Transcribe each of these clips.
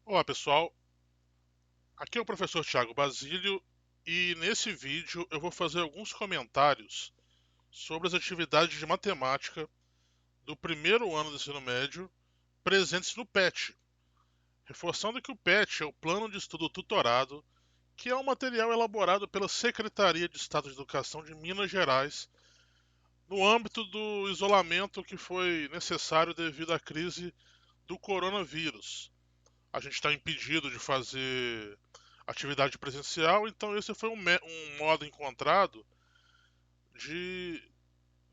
Olá pessoal, aqui é o professor Thiago Basílio e nesse vídeo eu vou fazer alguns comentários sobre as atividades de matemática do primeiro ano do ensino médio presentes no PET, reforçando que o PET é o Plano de Estudo Tutorado, que é um material elaborado pela Secretaria de Estado de Educação de Minas Gerais no âmbito do isolamento que foi necessário devido à crise do coronavírus. A gente está impedido de fazer atividade presencial, então esse foi um modo encontrado de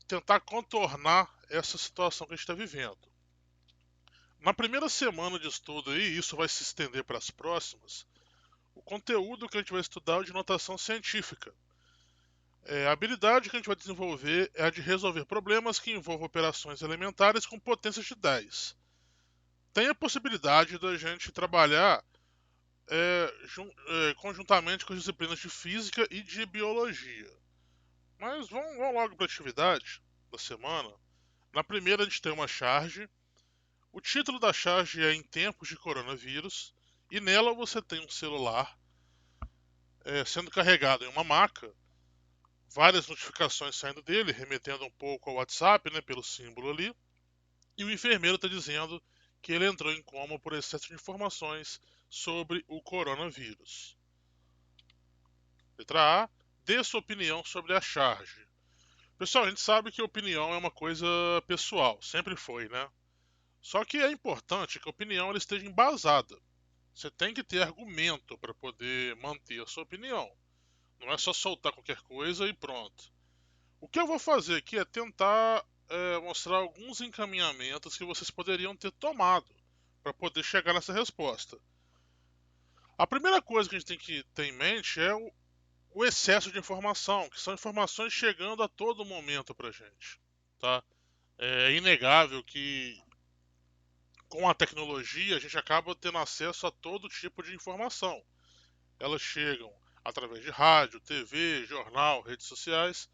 tentar contornar essa situação que a gente está vivendo. Na primeira semana de estudo aí, isso vai se estender para as próximas, o conteúdo que a gente vai estudar é o de notação científica. A habilidade que a gente vai desenvolver é a de resolver problemas que envolvam operações elementares com potências de 10. Tem a possibilidade da gente trabalhar conjuntamente com as disciplinas de física e de biologia. Mas vamos logo para a atividade da semana. Na primeira a gente tem uma charge. O título da charge é Em Tempos de Coronavírus. E nela você tem um celular sendo carregado em uma maca, várias notificações saindo dele, remetendo um pouco ao WhatsApp, né, pelo símbolo ali. E o enfermeiro está dizendo que ele entrou em coma por excesso de informações sobre o coronavírus. Letra A. Dê sua opinião sobre a charge. Pessoal, a gente sabe que opinião é uma coisa pessoal, sempre foi, né? Só que é importante que a opinião ela esteja embasada. Você tem que ter argumento para poder manter a sua opinião. Não é só soltar qualquer coisa e pronto. O que eu vou fazer aqui é tentar mostrar alguns encaminhamentos que vocês poderiam ter tomado para poder chegar nessa resposta. A primeira coisa que a gente tem que ter em mente é o excesso de informação, que são informações chegando a todo momento para a gente. Tá? É inegável que com a tecnologia a gente acaba tendo acesso a todo tipo de informação. Elas chegam através de rádio, TV, jornal, redes sociais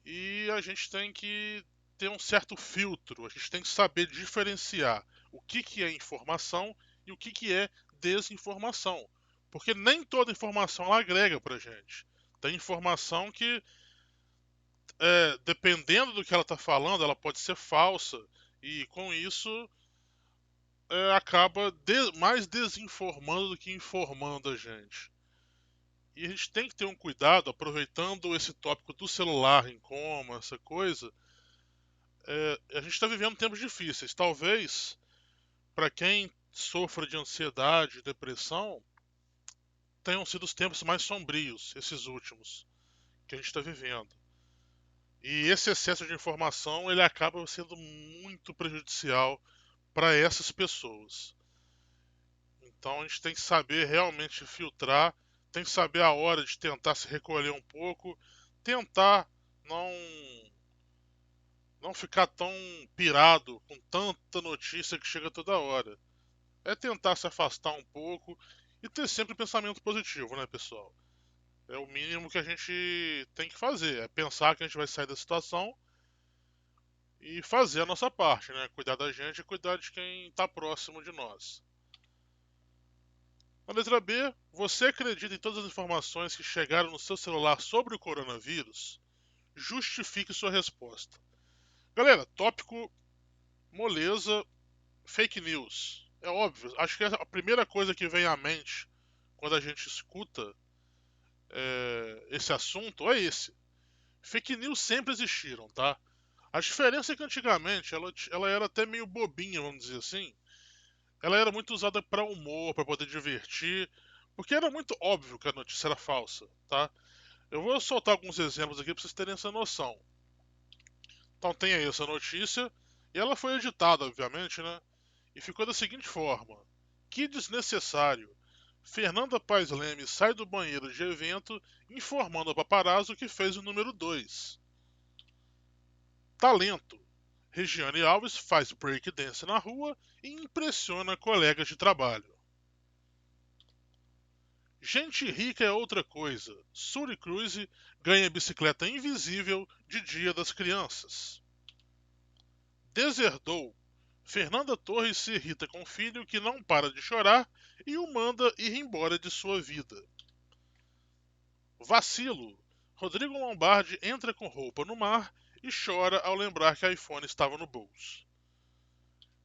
e a gente tem que ter um certo filtro, a gente tem que saber diferenciar o que é informação e o que é desinformação. Porque nem toda informação ela agrega pra gente. Tem informação que, dependendo do que ela está falando, ela pode ser falsa e com isso acaba mais desinformando do que informando a gente. E a gente tem que ter um cuidado, aproveitando esse tópico do celular em coma, essa coisa. A gente está vivendo tempos difíceis. Talvez, para quem sofra de ansiedade, depressão, tenham sido os tempos mais sombrios, esses últimos, que a gente está vivendo. E esse excesso de informação, ele acaba sendo muito prejudicial para essas pessoas. Então a gente tem que saber realmente filtrar, tem que saber a hora de tentar se recolher um pouco, tentar não não ficar tão pirado com tanta notícia que chega toda hora. É tentar se afastar um pouco e ter sempre pensamento positivo, né, pessoal? É o mínimo que a gente tem que fazer, é pensar que a gente vai sair da situação e fazer a nossa parte, né? Cuidar da gente e cuidar de quem está próximo de nós. Na letra B, você acredita em todas as informações que chegaram no seu celular sobre o coronavírus? Justifique sua resposta. Galera, tópico moleza, fake news. É óbvio, acho que a primeira coisa que vem à mente quando a gente escuta esse assunto é esse. Fake news sempre existiram, tá? A diferença é que antigamente ela era até meio bobinha, vamos dizer assim. Ela era muito usada para humor, para poder divertir, porque era muito óbvio que a notícia era falsa, tá? Eu vou soltar alguns exemplos aqui para vocês terem essa noção. Então tem aí essa notícia, e ela foi editada, obviamente, né? E ficou da seguinte forma: que desnecessário. Fernanda Paes Leme sai do banheiro de evento informando ao paparazzo que fez o número 2. Talento. Regiane Alves faz breakdance na rua e impressiona colegas de trabalho. Gente rica é outra coisa. Suri Cruise ganha bicicleta invisível de Dia das Crianças. Deserdou. Fernanda Torres se irrita com o filho que não para de chorar e o manda ir embora de sua vida. Vacilo. Rodrigo Lombardi entra com roupa no mar e chora ao lembrar que a iPhone estava no bolso.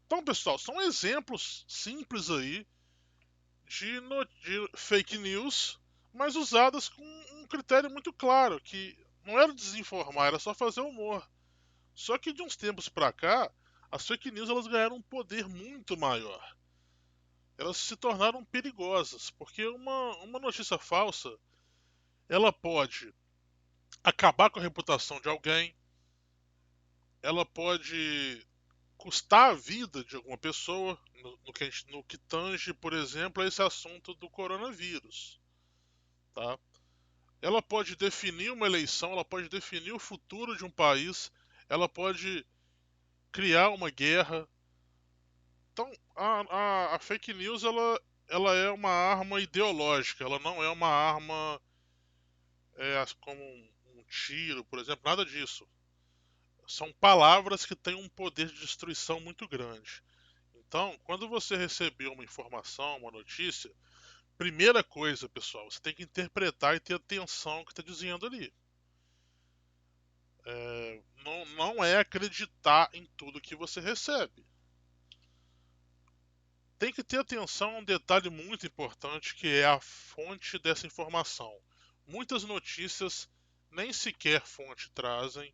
Então, pessoal, são exemplos simples aí de fake news, mas usadas com um critério muito claro, que não era desinformar, era só fazer humor. Só que de uns tempos pra cá, as fake news elas ganharam um poder muito maior. Elas se tornaram perigosas, porque uma notícia falsa, ela pode acabar com a reputação de alguém, ela pode custar a vida de alguma pessoa, no que tange, por exemplo, a esse assunto do coronavírus. Tá? Ela pode definir uma eleição, ela pode definir o futuro de um país, ela pode criar uma guerra. Então, a fake news ela é uma arma ideológica, ela não é uma arma como um tiro, por exemplo, nada disso. São palavras que têm um poder de destruição muito grande. Então, quando você receber uma informação, uma notícia, primeira coisa, pessoal, você tem que interpretar e ter atenção ao que está dizendo ali. Não é acreditar em tudo que você recebe. Tem que ter atenção a um detalhe muito importante que é a fonte dessa informação. Muitas notícias nem sequer fonte trazem,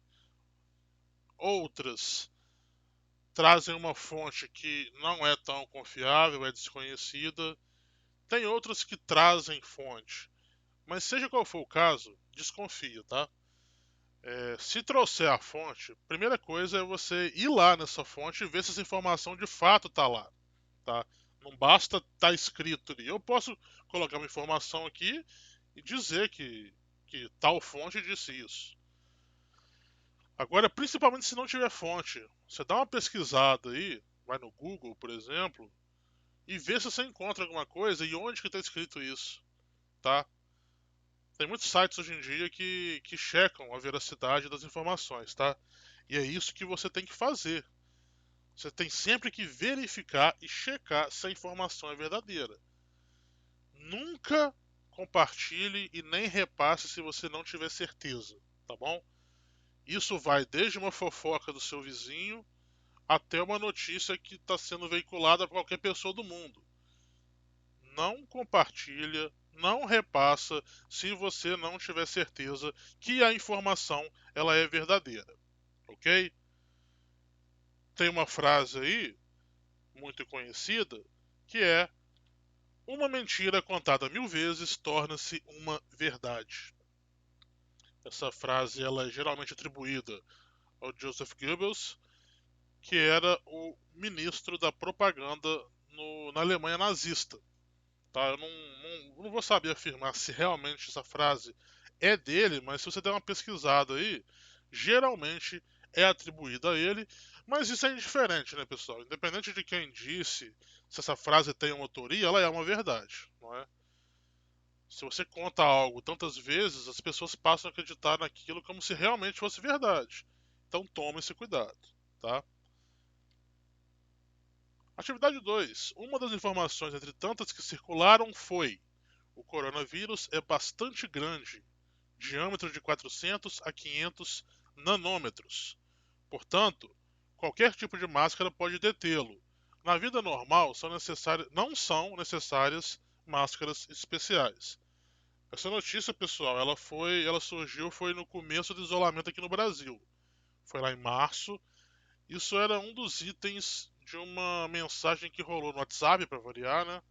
outras trazem uma fonte que não é tão confiável, é desconhecida. Tem outras que trazem fonte, mas seja qual for o caso, desconfia, tá? Se trouxer a fonte, primeira coisa é você ir lá nessa fonte e ver se essa informação de fato está lá, tá? Não basta estar escrito ali. Eu posso colocar uma informação aqui e dizer que tal fonte disse isso. Agora, principalmente se não tiver fonte, você dá uma pesquisada aí, vai no Google, por exemplo, e vê se você encontra alguma coisa e onde que está escrito isso, tá? Tem muitos sites hoje em dia que checam a veracidade das informações, tá? E é isso que você tem que fazer. Você tem sempre que verificar e checar se a informação é verdadeira. Nunca compartilhe e nem repasse se você não tiver certeza, tá bom? Isso vai desde uma fofoca do seu vizinho até uma notícia que está sendo veiculada para qualquer pessoa do mundo. Não compartilha, não repassa se você não tiver certeza que a informação ela é verdadeira, ok? Tem uma frase aí muito conhecida que é: uma mentira contada 1000 vezes torna-se uma verdade. Essa frase ela é geralmente atribuída ao Joseph Goebbels, que era o ministro da propaganda na Alemanha nazista. Tá? Eu não vou saber afirmar se realmente essa frase é dele, mas se você der uma pesquisada aí, geralmente é atribuída a ele, mas isso é indiferente, né, pessoal? Independente de quem disse, se essa frase tem uma autoria, ela é uma verdade, não é? Se você conta algo tantas vezes, as pessoas passam a acreditar naquilo como se realmente fosse verdade. Então tome esse cuidado, tá? Atividade 2. Uma das informações entre tantas que circularam foi: o coronavírus é bastante grande, diâmetro de 400 a 500 nanômetros. Portanto, qualquer tipo de máscara pode detê-lo. Na vida normal, não são necessárias máscaras especiais. Essa notícia, pessoal, ela surgiu foi no começo do isolamento aqui no Brasil. Foi lá em março. Isso era um dos itens de uma mensagem que rolou no WhatsApp, para variar, né?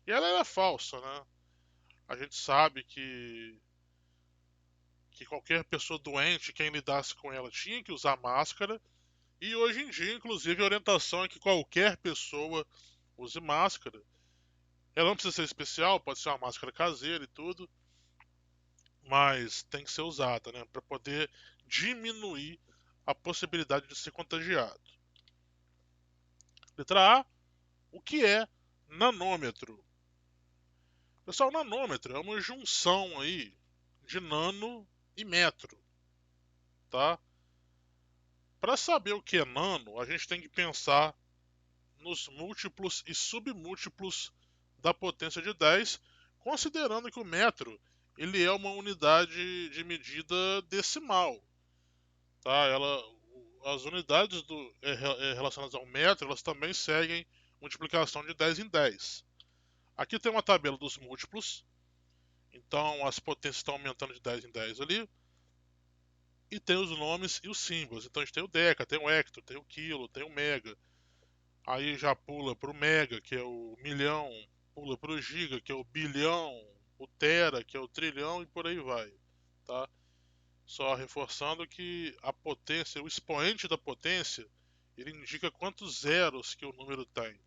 E ela era falsa, né? A gente sabe que qualquer pessoa doente, quem lidasse com ela, tinha que usar máscara. E hoje em dia, inclusive, a orientação é que qualquer pessoa use máscara. Ela não precisa ser especial, pode ser uma máscara caseira e tudo, mas tem que ser usada, né, para poder diminuir a possibilidade de ser contagiado. Letra A, o que é nanômetro? Pessoal, nanômetro é uma junção aí de nano e metro, tá? Para saber o que é nano, a gente tem que pensar nos múltiplos e submúltiplos da potência de 10, considerando que o metro ele é uma unidade de medida decimal. Tá? As unidades relacionadas ao metro elas também seguem multiplicação de 10 em 10. Aqui tem uma tabela dos múltiplos, então as potências estão aumentando de 10 em 10 ali. E tem os nomes e os símbolos. Então a gente tem o deca, tem o hecto, tem o quilo, tem o mega. Aí já pula para o mega, que é o milhão, pula para o giga, que é o bilhão, o tera, que é o trilhão e por aí vai, tá? Só reforçando que a potência, o expoente da potência, ele indica quantos zeros que o número tem.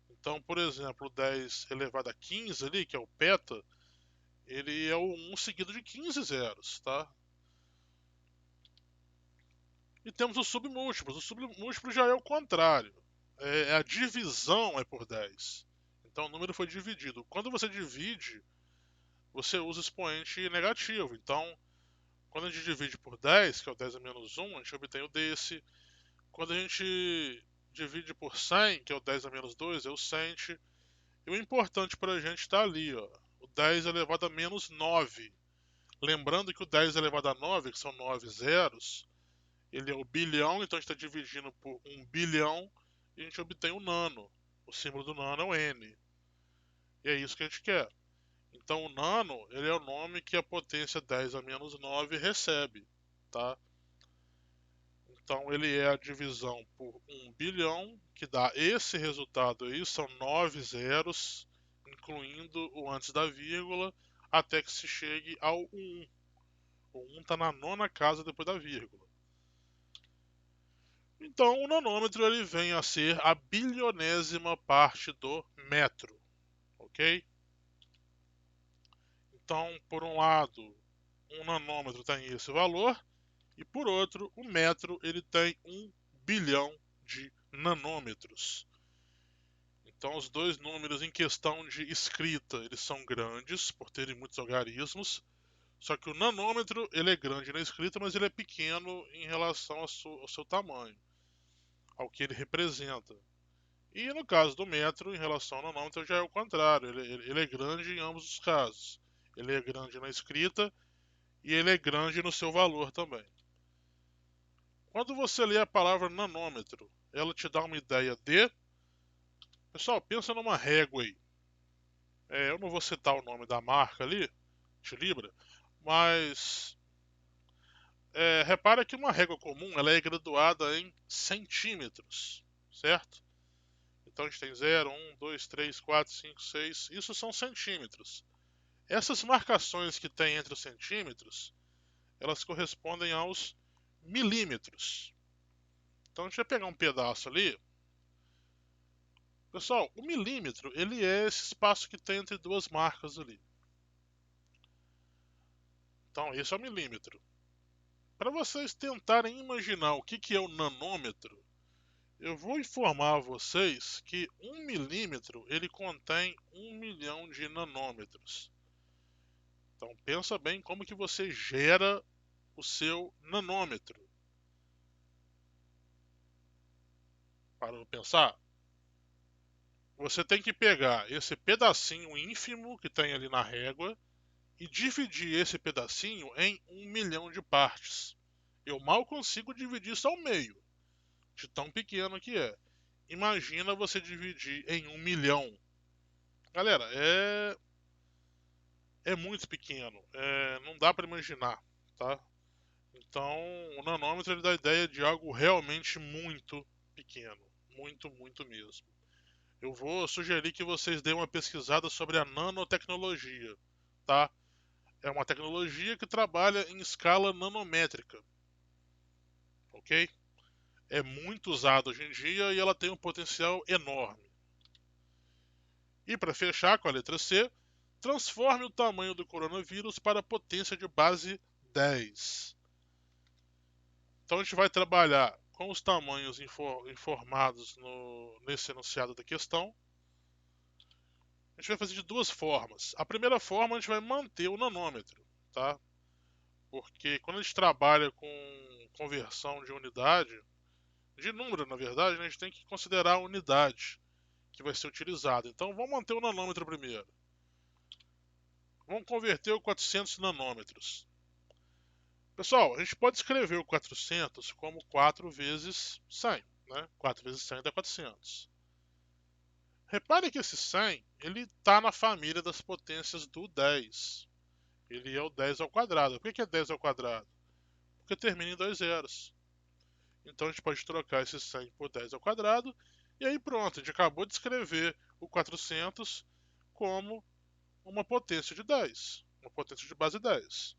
Então, por exemplo, 10 elevado a 15 ali, que é o peta, ele é o 1 seguido de 15 zeros, tá? E temos os submúltiplos. O submúltiplo já é o contrário. A divisão é por 10. Então o número foi dividido. Quando você divide, você usa expoente negativo. Então, quando a gente divide por 10, que é o 10 a menos 1, a gente obtém o desse. Quando a gente divide por 100, que é o 10 a menos 2, é o cent. E o importante para a gente está ali, ó, o 10 elevado a menos 9. Lembrando que o 10 elevado a 9, que são 9 zeros, ele é o bilhão, então a gente está dividindo por 1 bilhão e a gente obtém o nano. O símbolo do nano é o N. E é isso que a gente quer. Então o nano ele é o nome que a potência 10 a menos 9 recebe. Tá? Então ele é a divisão por 1 bilhão, que dá esse resultado aí, são 9 zeros, incluindo o antes da vírgula, até que se chegue ao 1. O 1 está na nona casa depois da vírgula. Então, o nanômetro ele vem a ser a bilionésima parte do metro, ok? Então, por um lado, um nanômetro tem esse valor e por outro, o metro ele tem 1 bilhão de nanômetros. Então, os dois números em questão de escrita eles são grandes por terem muitos algarismos. Só que o nanômetro ele é grande na escrita, mas ele é pequeno em relação ao seu tamanho, ao que ele representa. E no caso do metro, em relação ao nanômetro, já é o contrário. Ele é grande em ambos os casos. Ele é grande na escrita e ele é grande no seu valor também. Quando você lê a palavra nanômetro, ela te dá uma ideia de... Pessoal, pensa numa régua aí. Eu não vou citar o nome da marca ali, de Libra, mas repara que uma régua comum ela é graduada em centímetros, certo? Então a gente tem 0, 1, 2, 3, 4, 5, 6. Isso são centímetros. Essas marcações que tem entre os centímetros, elas correspondem aos milímetros. Então a gente vai pegar um pedaço ali. Pessoal, o milímetro, ele é esse espaço que tem entre duas marcas ali. Então esse é o milímetro. Para vocês tentarem imaginar o que é o nanômetro, eu vou informar a vocês que 1 milímetro ele contém 1 milhão de nanômetros. Então pensa bem como que você gera o seu nanômetro. Para pensar, você tem que pegar esse pedacinho ínfimo que tem ali na régua e dividir esse pedacinho em 1 milhão de partes. Eu mal consigo dividir isso ao meio, de tão pequeno que é. Imagina você dividir em 1 milhão. Galera, é muito pequeno, não dá para imaginar, tá? Então, o nanômetro ele dá a ideia de algo realmente muito pequeno, muito, muito mesmo. Eu vou sugerir que vocês deem uma pesquisada sobre a nanotecnologia, tá? É uma tecnologia que trabalha em escala nanométrica, ok? É muito usada hoje em dia e ela tem um potencial enorme. E para fechar com a letra C, transforme o tamanho do coronavírus para a potência de base 10. Então a gente vai trabalhar com os tamanhos informados nesse enunciado da questão. A gente vai fazer de duas formas. A primeira forma a gente vai manter o nanômetro, tá? Porque quando a gente trabalha com conversão de unidade, de número, na verdade, né, a gente tem que considerar a unidade que vai ser utilizada. Então vamos manter o nanômetro primeiro. Vamos converter o 400 nanômetros. Pessoal, a gente pode escrever o 400 como 4 vezes 100, né? 4 vezes 100 dá 400. Repare que esse 100, ele está na família das potências do 10. Ele é o 10 ao quadrado. Por que é 10 ao quadrado? Porque termina em dois zeros. Então a gente pode trocar esse 100 por 10 ao quadrado. E aí pronto, a gente acabou de escrever o 400 como uma potência de 10. Uma potência de base 10.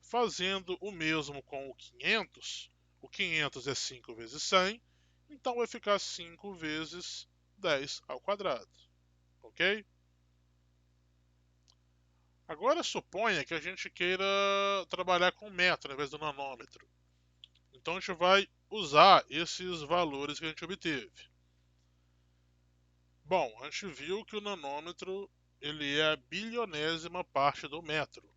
Fazendo o mesmo com o 500 é 5 vezes 100, então vai ficar 5 vezes 10 ao quadrado, ok? Agora suponha que a gente queira trabalhar com metro ao invés do nanômetro. Então a gente vai usar esses valores que a gente obteve. Bom, a gente viu que o nanômetro ele é a bilionésima parte do metro.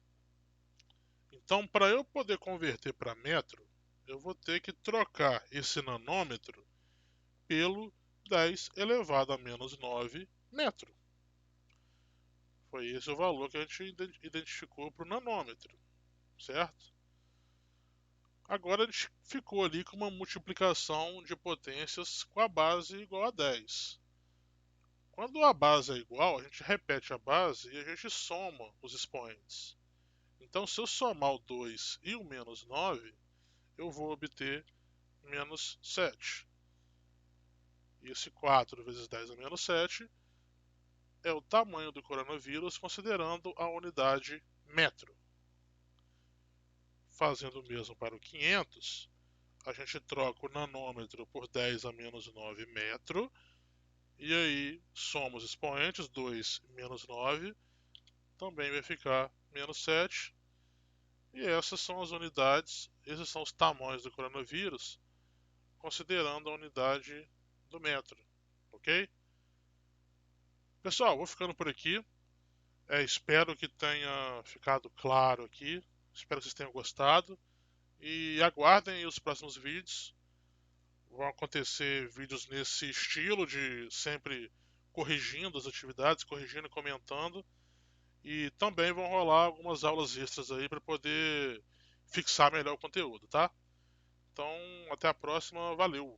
Então, para eu poder converter para metro, eu vou ter que trocar esse nanômetro pelo 10 elevado a menos 9 metro. Foi esse o valor que a gente identificou para o nanômetro, certo? Agora a gente ficou ali com uma multiplicação de potências com a base igual a 10. Quando a base é igual, a gente repete a base e a gente soma os expoentes. Então, se eu somar o 2 e o menos 9, eu vou obter menos 7. E esse 4 vezes 10 a menos 7 é o tamanho do coronavírus considerando a unidade metro. Fazendo o mesmo para o 500, a gente troca o nanômetro por 10 a menos 9 metro, e aí somos expoentes, 2 menos 9, também vai ficar menos 7, e essas são as unidades, esses são os tamanhos do coronavírus, considerando a unidade do metro, ok? Pessoal, vou ficando por aqui. Espero que tenha ficado claro aqui. Espero que vocês tenham gostado. E aguardem os próximos vídeos. Vão acontecer vídeos nesse estilo de sempre corrigindo as atividades, corrigindo e comentando. E também vão rolar algumas aulas extras aí para poder fixar melhor o conteúdo, tá? Então, até a próxima. Valeu!